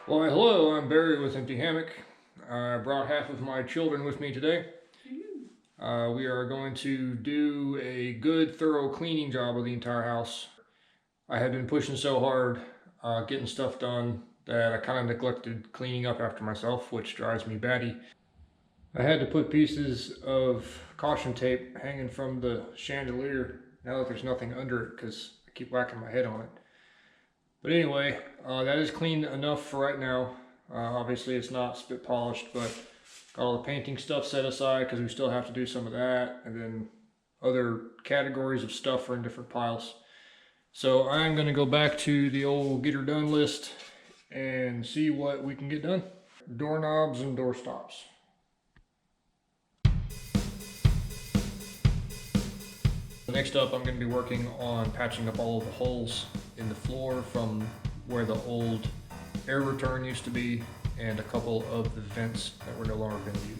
Why, hello, I'm Barry with Empty Hammock. I brought half of my children with me today. We are going to do a good, thorough cleaning job of the entire house. I had been pushing so hard getting stuff done that I kind of neglected cleaning up after myself, which drives me batty. I had to put pieces of caution tape hanging from the chandelier now that there's nothing under it because I keep whacking my head on it. But anyway, that is clean enough for right now. Obviously it's not spit polished, but got all the painting stuff set aside because we still have to do some of that. And then other categories of stuff are in different piles. So I'm going to go back to the old get her done list and see what we can get done. Doorknobs and door stops. Next up, I'm going to be working on patching up all of the holes in the floor from where the old air return used to be and a couple of the vents that we're no longer going to use.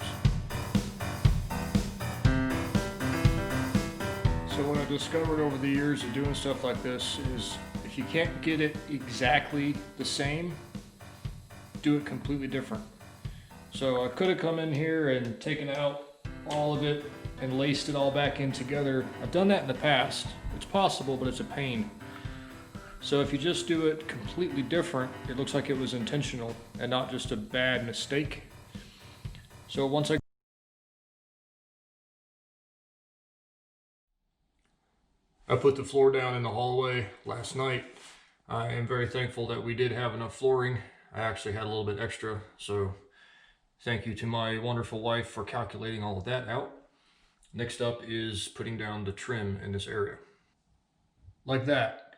So what I've discovered over the years of doing stuff like this is if you can't get it exactly the same, do it completely different. So I could have come in here and taken out all of it and laced it all back in together. I've done that in the past. It's possible, but it's a pain. So if you just do it completely different, it looks like it was intentional and not just a bad mistake. So once I put the floor down in the hallway last night, I am very thankful that we did have enough flooring. I actually had a little bit extra, so thank you to my wonderful wife for calculating all of that out. Next up is putting down the trim in this area. Like that.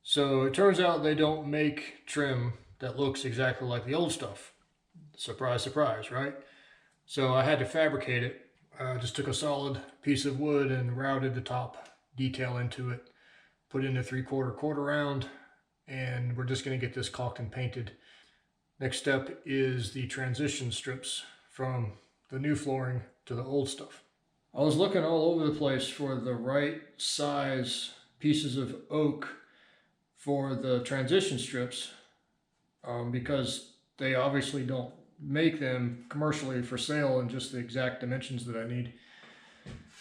So it turns out they don't make trim that looks exactly like the old stuff. Surprise, surprise, right? So I had to fabricate it. I just took a solid piece of wood and routed the top detail into it, put in a 3/4 quarter round, and we're just going to get this caulked and painted. Next step is the transition strips from the new flooring to the old stuff. I was looking all over the place for the right size pieces of oak for the transition strips because they obviously don't make them commercially for sale in just the exact dimensions that I need.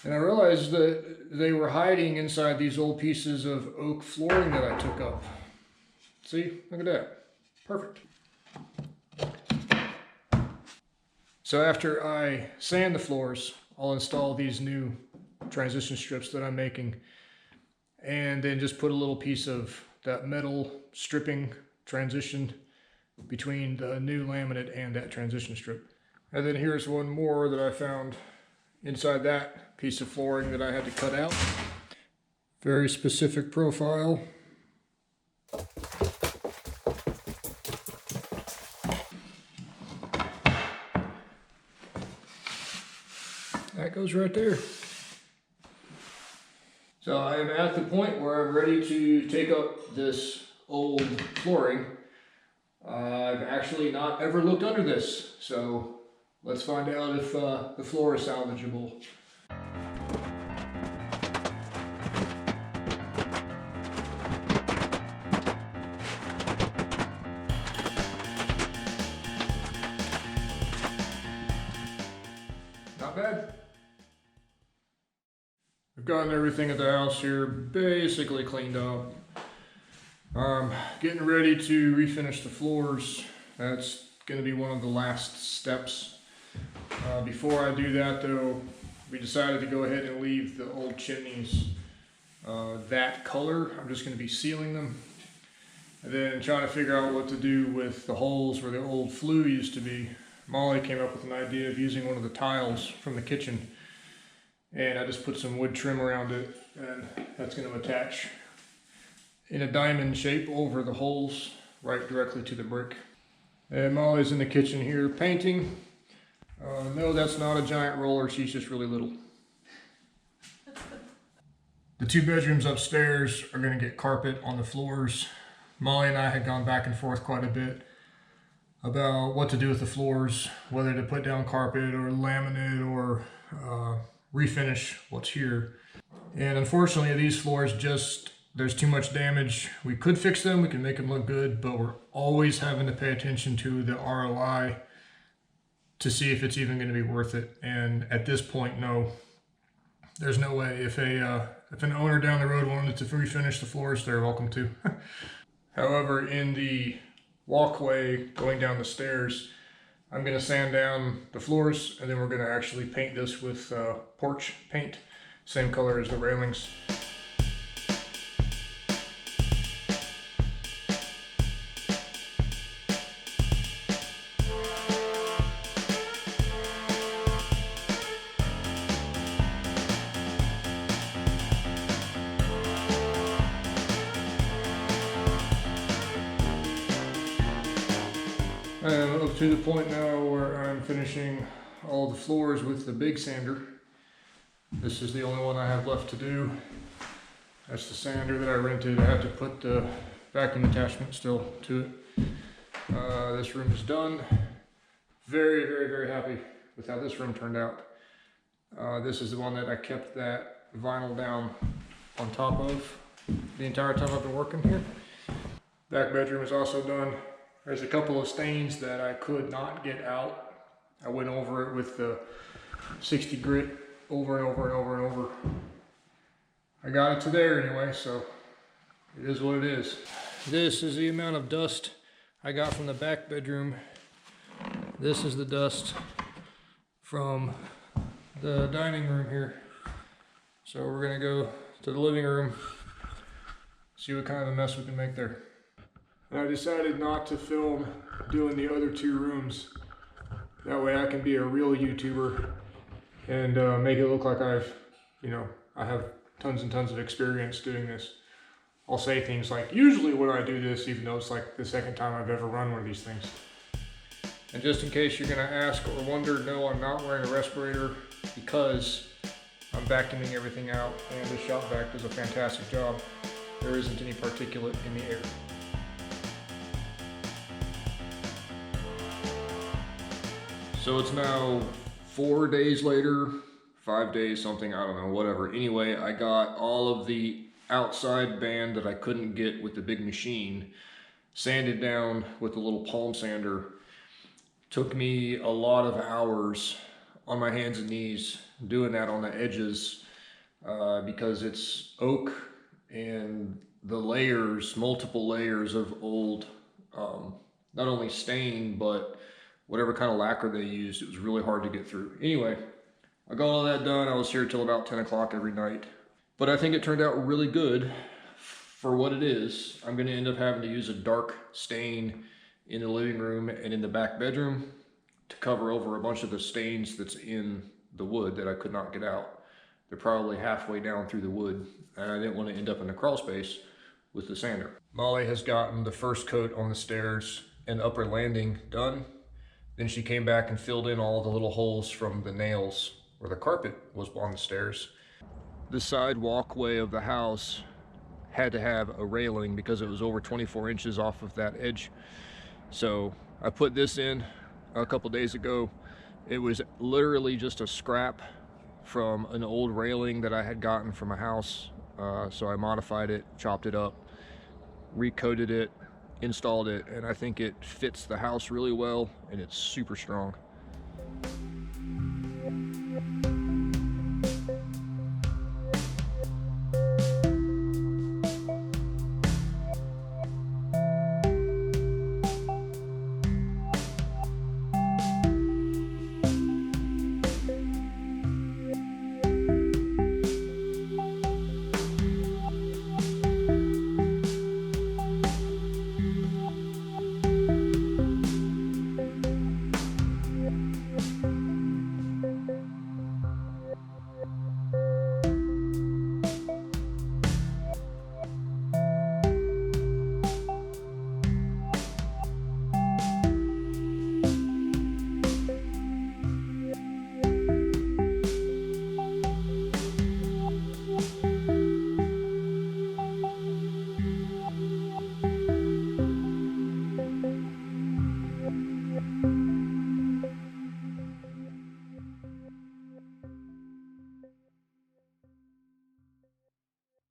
And I realized that they were hiding inside these old pieces of oak flooring that I took up. See, look at that. Perfect. So after I sand the floors, I'll install these new transition strips that I'm making and then just put a little piece of that metal stripping transition between the new laminate and that transition strip. And then here's one more that I found inside that piece of flooring that I had to cut out. Very specific profile. That goes right there. So I am at the point where I'm ready to take up this old flooring. I've actually not ever looked under this, so let's find out if the floor is salvageable. Not bad. I've gotten everything at the house here basically cleaned up. Getting ready to refinish the floors. That's going to be one of the last steps. Before I do that though, we decided to go ahead and leave the old chimneys that color. I'm just going to be sealing them. And then trying to figure out what to do with the holes where the old flue used to be. Molly came up with an idea of using one of the tiles from the kitchen. And I just put some wood trim around it, and that's going to attach in a diamond shape over the holes right directly to the brick. And Molly's in the kitchen here painting. No, that's not a giant roller, she's just really little. The two bedrooms upstairs are going to get carpet on the floors. Molly and I had gone back and forth quite a bit about what to do with the floors, whether to put down carpet or laminate or refinish what's here. And unfortunately these floors just there's too much damage. We could fix them, we can make them look good, but we're always having to pay attention to the ROI to see if it's even going to be worth it. And at this point, no, there's no way. If an owner down the road wanted to refinish the floors, they're welcome to. However, in the walkway going down the stairs, I'm going to sand down the floors, and then we're going to actually paint this with porch paint, same color as the railings. I'm up to the point now where I'm finishing all the floors with the big sander. This is the only one I have left to do. That's the sander that I rented. I have to put the vacuum attachment still to it. This room is done. Very, very, very happy with how this room turned out. This is the one that I kept that vinyl down on top of the entire time I've been working here. Back bedroom is also done. There's a couple of stains that I could not get out. I went over it with the 60 grit over and over and over and over. I got it to there anyway, so it is what it is. This is the amount of dust I got from the back bedroom. This is the dust from the dining room here. So we're gonna go to the living room, see what kind of a mess we can make there. And I decided not to film doing the other two rooms. That way I can be a real YouTuber and make it look like I have tons and tons of experience doing this. I'll say things like, usually when I do this, even though it's like the second time I've ever run one of these things. And just in case you're gonna ask or wonder, no, I'm not wearing a respirator because I'm vacuuming everything out, and the shop vac does a fantastic job. There isn't any particulate in the air. So it's now 4 days later, 5 days, something, I don't know, whatever. Anyway, I got all of the outside band that I couldn't get with the big machine sanded down with the little palm sander. Took me a lot of hours on my hands and knees doing that on the edges because it's oak and the layers, multiple layers of old, not only stain, but whatever kind of lacquer they used, it was really hard to get through. Anyway, I got all that done. I was here till about 10 o'clock every night. But I think it turned out really good for what it is. I'm gonna end up having to use a dark stain in the living room and in the back bedroom to cover over a bunch of the stains that's in the wood that I could not get out. They're probably halfway down through the wood, and I didn't want to end up in the crawl space with the sander. Molly has gotten the first coat on the stairs and upper landing done. Then she came back and filled in all the little holes from the nails where the carpet was on the stairs. The side walkway of the house had to have a railing because it was over 24 inches off of that edge. So I put this in a couple days ago. It was literally just a scrap from an old railing that I had gotten from a house. So I modified it, chopped it up, recoated it, installed it, and I think it fits the house really well, and it's super strong.